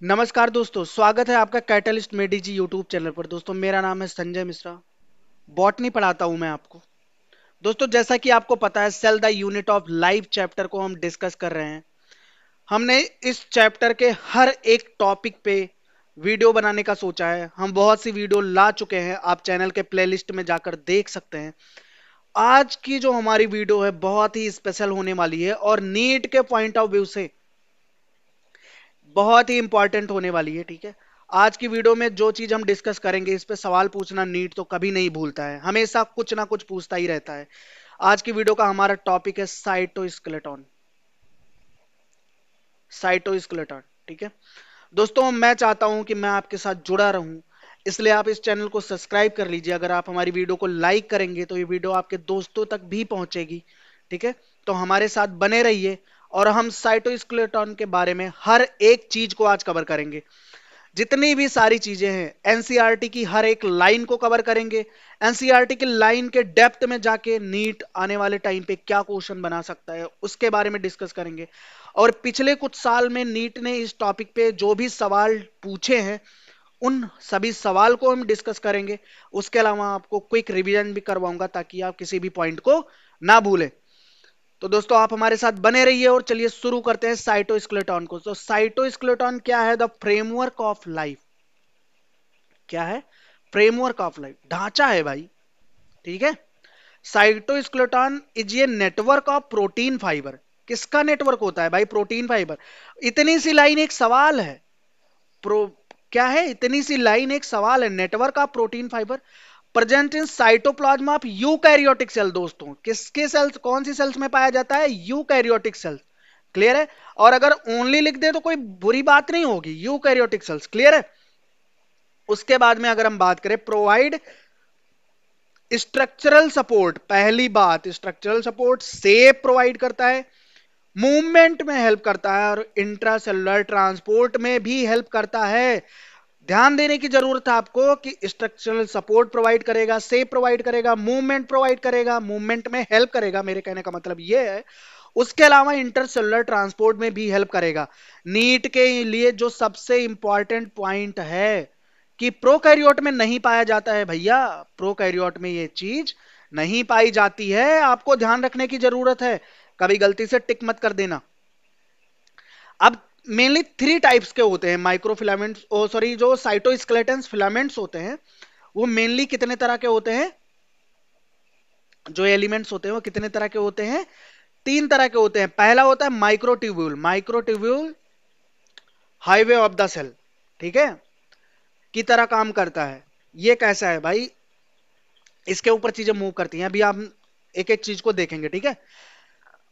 नमस्कार दोस्तों, स्वागत है आपका कैटलिस्ट मेडिजी यूट्यूब चैनल पर। दोस्तों, मेरा नाम है संजय मिश्रा। बॉटनी पढ़ाता हूं मैं आपको। दोस्तों, जैसा कि आपको पता है, cell the unit of life chapter को हम डिस्कस कर रहे हैं। हमने इस चैप्टर के हर एक टॉपिक पे वीडियो बनाने का सोचा है। हम बहुत सी वीडियो ला चुके हैं, आप चैनल के प्लेलिस्ट में जाकर देख सकते हैं। आज की जो हमारी वीडियो है बहुत ही स्पेशल होने वाली है और नीट के पॉइंट ऑफ व्यू से बहुत ही इंपॉर्टेंट होने वाली है। ठीक है, आज की वीडियो में जो चीज हम डिस्कस करेंगे, इस पे सवाल पूछना नीट तो कभी नहीं भूलता है, हमेशा कुछ ना कुछ पूछता ही रहता है। आज की वीडियो का हमारा टॉपिक है साइटोस्केलेटन। साइटोस्केलेटन, ठीक है दोस्तों। मैं चाहता हूं कि मैं आपके साथ जुड़ा रहूं, इसलिए आप इस चैनल को सब्सक्राइब कर लीजिए। अगर आप हमारी वीडियो को लाइक करेंगे तो ये वीडियो आपके दोस्तों तक भी पहुंचेगी। ठीक है, तो हमारे साथ बने रहिए और हम साइटोस्केलेटन के बारे में हर एक चीज को आज कवर करेंगे। जितनी भी सारी चीजें हैं, एनसीईआरटी की हर एक लाइन को कवर करेंगे। एनसीईआरटी की लाइन के डेप्थ में जाके नीट आने वाले टाइम पे क्या क्वेश्चन बना सकता है उसके बारे में डिस्कस करेंगे। और पिछले कुछ साल में नीट ने इस टॉपिक पे जो भी सवाल पूछे हैं, उन सभी सवाल को हम डिस्कस करेंगे। उसके अलावा आपको क्विक रिवीजन भी करवाऊंगा ताकि आप किसी भी पॉइंट को ना भूलें। तो दोस्तों, आप हमारे साथ बने रहिए और चलिए शुरू करते हैं साइटोस्केलेटन को। तो साइटोस्केलेटन क्या है? The framework of life. क्या है? फ्रेमवर्क ऑफ लाइफ, ढांचा है भाई। ठीक है, साइटोस्केलेटन इज ये नेटवर्क ऑफ प्रोटीन फाइबर। किसका नेटवर्क होता है भाई? Protein fibre. इतनी सी लाइन एक सवाल है। प्रो क्या है? इतनी सी लाइन एक सवाल है। Network of protein fibre present in cytoplasm of eukaryotic cell. दोस्तों, किसके सेल्स, कौन सी सेल्स में पाया जाता है? Eukaryotic cells. क्लियर है? और अगर ओनली लिख दे तो कोई बुरी बात नहीं होगी। यूकैरियोटिक सेल्स, क्लियर है? उसके बाद में अगर हम बात करें, प्रोवाइड स्ट्रक्चरल सपोर्ट। पहली बात, स्ट्रक्चरल सपोर्ट सेप प्रोवाइड करता है, मूवमेंट में हेल्प करता है और इंट्रासेलुलर ट्रांसपोर्ट में भी हेल्प करता है। ध्यान देने की जरूरत है आपको कि स्ट्रक्चरल सपोर्ट प्रोवाइड करेगा, सेप प्रोवाइड करेगा, मूवमेंट प्रोवाइड करेगा, मूवमेंट में हेल्प करेगा। मेरे कहने का मतलब यह है, उसके अलावा इंटरसेलुलर ट्रांसपोर्ट में भी हेल्प करेगा। नीट के लिए जो सबसे इंपॉर्टेंट पॉइंट है कि प्रोकैरियोट में नहीं पाया जाता है भैया। प्रोकैरियोट में ये चीज नहीं पाई जाती है, आपको ध्यान रखने की जरूरत है। कभी गलती से टिक मत कर देना। अब मेनली थ्री टाइप्स के होते हैं माइक्रोफिलामेंट्स, ओ सॉरी, जो साइटोस्केलेटन फिलामेंट्स होते हैं वो मेनली कितने तरह के होते हैं? जो एलिमेंट्स होते हैं वो कितने तरह के होते हैं? तीन तरह के होते हैं। पहला होता है microtubule. Microtubule highway of the cell, ठीक है, की तरह काम करता है। ये कैसा है भाई? इसके ऊपर चीजें मूव करती हैं। अभी आप एक एक चीज को देखेंगे, ठीक है।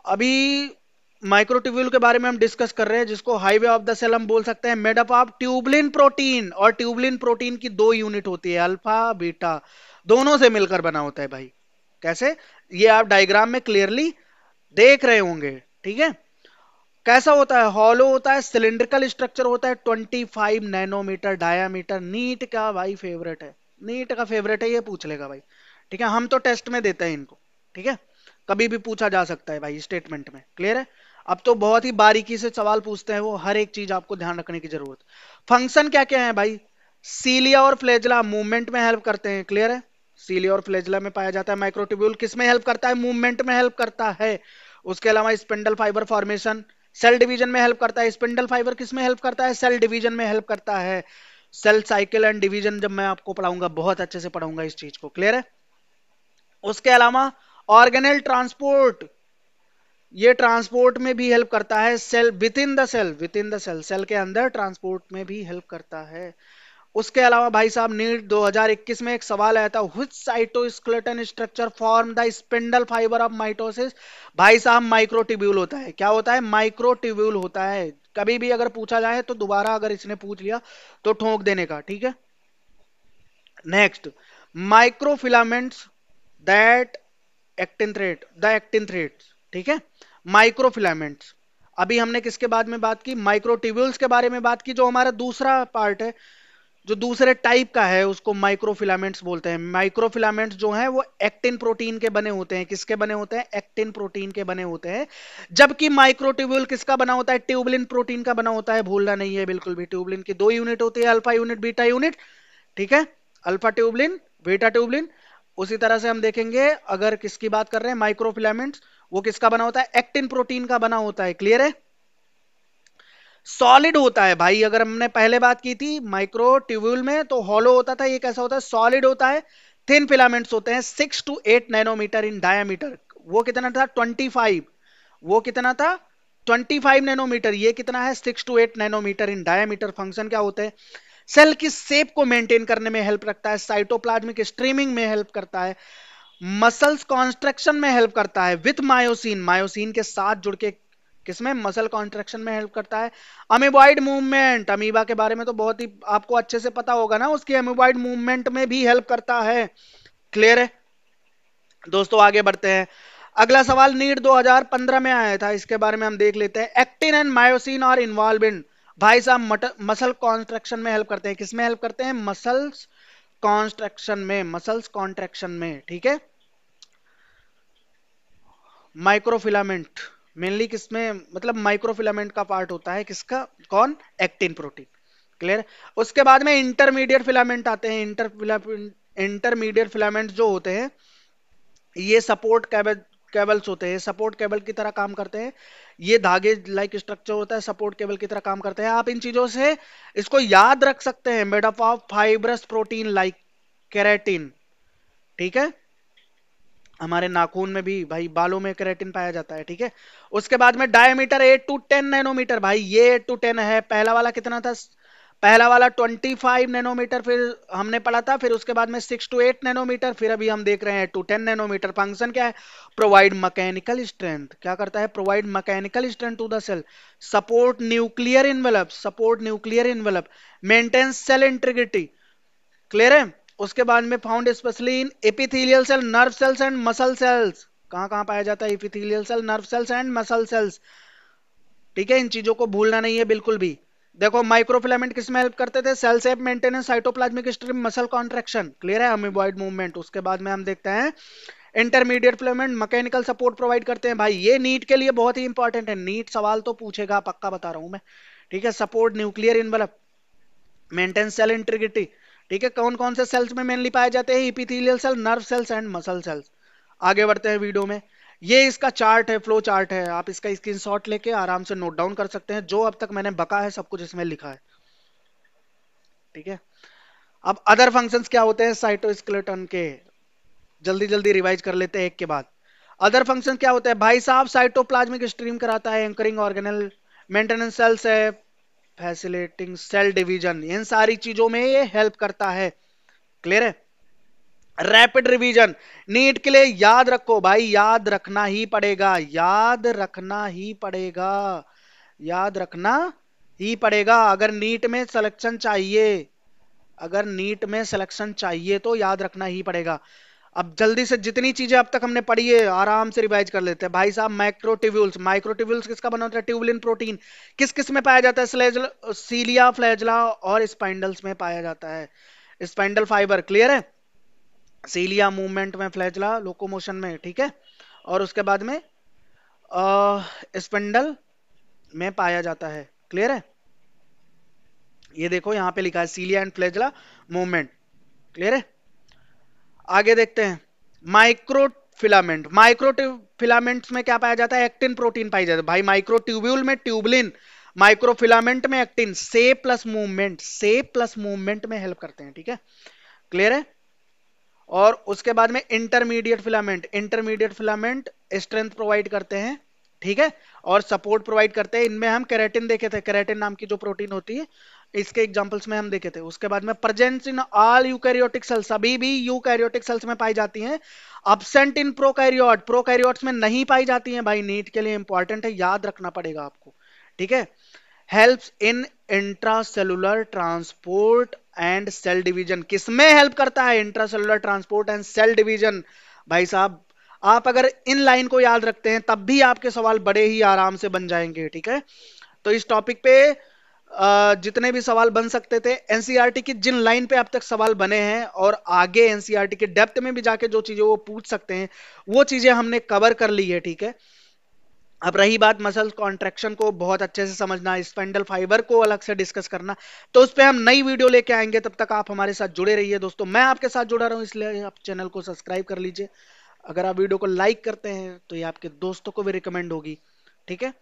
अभी माइक्रोट्यूब्यूल के बारे में हम डिस्कस कर रहे हैं, जिसको हाईवे ऑफ द सेल हम बोल सकते हैं। Made up of tubulin protein, और ट्यूबलिन प्रोटीन की दो यूनिट होती है, अल्फा बीटा, दोनों से मिलकर बना होता है भाई। कैसे? ये आप डायग्राम में क्लियरली देख रहे होंगे, ठीक है। कैसा होता है? हॉलो होता है, सिलिंड्रिकल स्ट्रक्चर होता है, 25 नैनोमीटर डायामीटर। नीट का भाई फेवरेट है, नीट का फेवरेट है, ये पूछ लेगा भाई। ठीक है, हम तो टेस्ट में देते हैं इनको, ठीक है, कभी भी पूछा जा सकता है भाई स्टेटमेंट में। क्लियर है? अब तो बहुत ही बारीकी से सवाल पूछते हैं वो, हर एक चीज आपको ध्यान रखने की जरूरत। फंक्शन क्या क्या है भाई? सीलिया और फ्लैजेला मूवमेंट में हेल्प करते हैं। क्लियर है? सीलिया और फ्लैजेला में पाया जाता है। माइक्रोट्यूब्यूल किस में हेल्प करता है? मूवमेंट में हेल्प करता है। उसके अलावा spindle fibre formation, cell division में हेल्प करता है। स्पिंडल फाइबर किस में हेल्प करता है? सेल डिवीजन में हेल्प करता है। सेल साइकिल एंड डिवीजन जब मैं आपको पढ़ाऊंगा, बहुत अच्छे से पढ़ाऊंगा इस चीज को। क्लियर है? उसके अलावा ऑर्गेनेल ट्रांसपोर्ट, ये ट्रांसपोर्ट में भी हेल्प करता है। Cell within the cell, within the cell, cell के अंदर ट्रांसपोर्ट में भी हेल्प करता है। उसके अलावा भाई साहब, नीट 2021 में एक सवाल आया था, which cytoskeleton structure form the spindle fibre of mitosis. भाई साहब, माइक्रोट्यूब्यूल होता है। क्या होता है? माइक्रोट्यूब्यूल होता है। कभी भी अगर पूछा जाए तो दोबारा अगर इसने पूछ लिया तो ठोक देने का, ठीक है। Next, microfilaments that actin thread, the actin threads, ठीक है, माइक्रोफिलामेंट्स। अभी हमने किसके बाद में बात की? माइक्रोट्यूब्यूल्स के बारे में बात की, जो हमारा दूसरा पार्ट है। जो दूसरे टाइप का है उसको माइक्रोफिलामेंट्स बोलते हैं। माइक्रोफिलामेंट्स जो हैं वो एक्टिन प्रोटीन के बने होते हैं। किसके बने होते हैं? एक्टिन प्रोटीन के बने होते हैं। जबकि माइक्रोट्यूब्यूल किसका बना होता है? ट्यूबुलिन प्रोटीन का बना होता है। भूलना नहीं है बिल्कुल भी। ट्यूबुलिन की दो यूनिट होती है, अल्फा यूनिट, बीटा यूनिट। ठीक है, अल्फा ट्यूबुलिन, बीटा ट्यूबुलिन। उसी तरह से हम देखेंगे अगर किसकी बात कर रहे हैं माइक्रोफिलामेंट्स, वो किसका बना होता है? एक्टिन प्रोटीन का बना होता है। क्लियर है? सॉलिड होता है भाई। अगर हमने पहले बात की थी माइक्रो ट्यूब्यूल में तो हॉलो होता था, ये कैसा होता है? सॉलिड होता है। थिन फिलामेंट्स होते हैं 6 to 8 नैनोमीटर इन डायमीटर। वो कितना था? 25। वो कितना था? 25 नैनोमीटर। ये कितना है? 6 to 8 nanometre in diameter. Function क्या होते हैं? सेल की शेप को मेंटेन करने में हेल्प रखता है, साइटोप्लाज्मिक स्ट्रीमिंग में हेल्प करता है, मसल्स कॉन्स्ट्रक्शन में हेल्प करता है, विथ मायोसिन, मायोसिन के साथ जुड़ के किसमें? मसल कॉन्ट्रैक्शन में हेल्प करता है। अमीबॉइड मूवमेंट, अमीबा के बारे में तो बहुत ही आपको अच्छे से पता होगा ना, उसकी अमीबॉइड मूवमेंट में भी हेल्प करता है। क्लियर है दोस्तों? आगे बढ़ते हैं। अगला सवाल नीट 2015 में आया था, इसके बारे में हम देख लेते हैं। एक्टिन एंड मायोसिन और इन्वॉल्व इन, भाई साहब मसल कॉन्ट्रैक्शन में हेल्प करते हैं। किसमें हेल्प करते हैं? मसल्स कॉन्ट्रैक्शन में, मसल्स कॉन्ट्रैक्शन में। ठीक है, माइक्रोफिलामेंट मेनली किसमें, मतलब माइक्रोफिलामेंट का पार्ट होता है किसका? कौन? Actin protein. क्लियर? उसके बाद में इंटरमीडिएट फिलामेंट आते हैं। इंटरमीडिएट फिलामेंट जो होते हैं ये सपोर्ट केबल्स होते हैं, सपोर्ट केबल की तरह काम करते हैं। ये धागे लाइक स्ट्रक्चर होता है, सपोर्ट केबल की तरह काम करते हैं। आप इन चीजों से इसको याद रख सकते हैं, made up of fibrous protein like keratin. ठीक है, हमारे नाखून में भी भाई, बालों में केराटिन पाया जाता है। ठीक है, उसके बाद में डायमीटर 8 to 10 नैनोमीटर। भाई ये 8 to 10 है। पहला वाला कितना था? पहला वाला 25 नैनोमीटर, फिर हमने पढ़ा था। फिर उसके बाद में 6 to 8 नैनोमीटर, फिर अभी हम देख रहे हैं 8 to 10 नैनोमीटर। फंक्शन क्या है? Provide mechanical strength. क्या करता है? Provide mechanical strength to the cell, support nuclear envelope, support nuclear envelope, maintain cell integrity. Clear है? उसके बाद में found specially in epithelial cell, nerve cells and muscle cells. कहां कहां पाया जाता है? Epithelial cell, nerve cells and muscle cells. ठीक है, इन चीजों को भूलना नहीं है बिल्कुल भी। देखो माइक्रोफिलामेंट किस में हेल्प करते थे? Cell shape maintenance, cytoplasmic stream, muscle contraction. Clear है? Amoeboid movement. उसके बाद में हम देखते हैं intermediate filament mechanical support provide करते हैं। भाई ये नीट के लिए बहुत ही इंपॉर्टेंट है, नीट सवाल तो पूछेगा पक्का, बता रहा हूं मैं। ठीक है, support nuclear envelope, maintain cell integrity. ठीक है, कौन कौन से सेल्स में मेनली पाए जाते हैं? Epithelial cell, nerve cells and muscle cells. आगे बढ़ते हैं वीडियो में। ये इसका चार्ट है, फ्लो चार्ट है। आप इसका स्क्रीनशॉट लेके आराम से नोट डाउन कर सकते हैं। जो अब तक मैंने बका है सब कुछ इसमें लिखा है। ठीक है, अब अदर फंक्शंस क्या होते हैं साइटोस्केलेटन के? जल्दी जल्दी रिवाइज कर लेते हैं एक के बाद। अदर फंक्शन क्या होते हैं भाई साहब? साइटोप्लाज्मिक स्ट्रीम कराता है, एंकरिंग ऑर्गेनल, मेंटेनेंस सेल्स है, फैसिलिटेटिंग सेल डिवीजन, इन सारी चीजों में ये हेल्प करता है। क्लियर है? रैपिड रिवीजन, नीट के लिए याद रखो भाई, याद रखना ही पड़ेगा, याद रखना ही पड़ेगा, याद रखना ही पड़ेगा। अगर नीट में सिलेक्शन चाहिए, अगर नीट में सिलेक्शन चाहिए तो याद रखना ही पड़ेगा। अब जल्दी से जितनी चीजें अब तक हमने पढ़ी है आराम से रिवाइज कर लेते हैं भाई साहब। माइक्रोट्यूब्यूल्स, माइक्रोट्यूब्यूल्स किसका बना होता है? Tubulin protein. किस किस में पाया जाता है? सीलिया, फ्लैजला और स्पाइंडल्स में पाया जाता है। Spindle fibre. क्लियर है? सीलिया मूवमेंट में, फ्लैजला लोकोमोशन में। ठीक है, और उसके बाद में स्पिंडल में पाया जाता है। क्लियर है? ये देखो यहां पे लिखा है cilia and flagella movement. Clear है? आगे देखते हैं माइक्रो फिलामेंट। माइक्रो फिलामेंट्स में क्या पाया जाता है? एक्टिन प्रोटीन पाई जाती है भाई। माइक्रो ट्यूब्यूल में ट्यूबलिन, माइक्रो फिलामेंट में एक्टिन। से प्लस मूवमेंट, से प्लस मूवमेंट में हेल्प करते हैं। ठीक है, क्लियर है? और उसके बाद में intermediate filament, intermediate filament strength provide करते हैं। ठीक है, और सपोर्ट प्रोवाइड करते हैं। इनमें हम केराटिन देखे थे, केराटिन नाम की जो प्रोटीन होती है, इसके एग्जांपल्स में हम देखे थे। उसके बाद में presence in all eukaryotic cells, सभी भी यूकैरियोटिक सेल्स में पाई जाती हैं। अब्सेंट इन प्रोकैरियोट, प्रोकैरियोट्स में नहीं पाई जाती हैं। भाई नीट के लिए इंपॉर्टेंट है, याद रखना पड़ेगा आपको। ठीक है, helps in intracellular transport and cell division. किसमें हेल्प करता है? Intracellular transport and cell division. भाई साहब आप अगर इन लाइन को याद रखते हैं तब भी आपके सवाल बड़े ही आराम से बन जाएंगे। ठीक है, तो इस टॉपिक पे जितने भी सवाल बन सकते थे एनसीईआरटी की जिन लाइन पे अब तक सवाल बने हैं और आगे एनसीईआरटी के डेप्थ में भी जाके जो चीजें वो पूछ सकते हैं वो चीजें हमने कवर कर ली है, ठीक है। अब रही बात मसल कॉन्ट्रैक्शन को बहुत अच्छे से समझना, स्पेंडल फाइबर को अलग से डिस्कस करना, तो उस पर हम नई वीडियो लेके आएंगे। तब तक आप हमारे साथ जुड़े रहिए दोस्तों, मैं आपके साथ जुड़ा रहा हूं, इसलिए आप चैनल को सब्सक्राइब कर लीजिए। अगर आप वीडियो को लाइक करते हैं तो ये आपके दोस्तों को भी रिकमेंड होगी, ठीक है।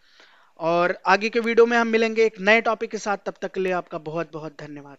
और आगे के वीडियो में हम मिलेंगे एक नए टॉपिक के साथ, तब तक के लिए आपका बहुत बहुत धन्यवाद।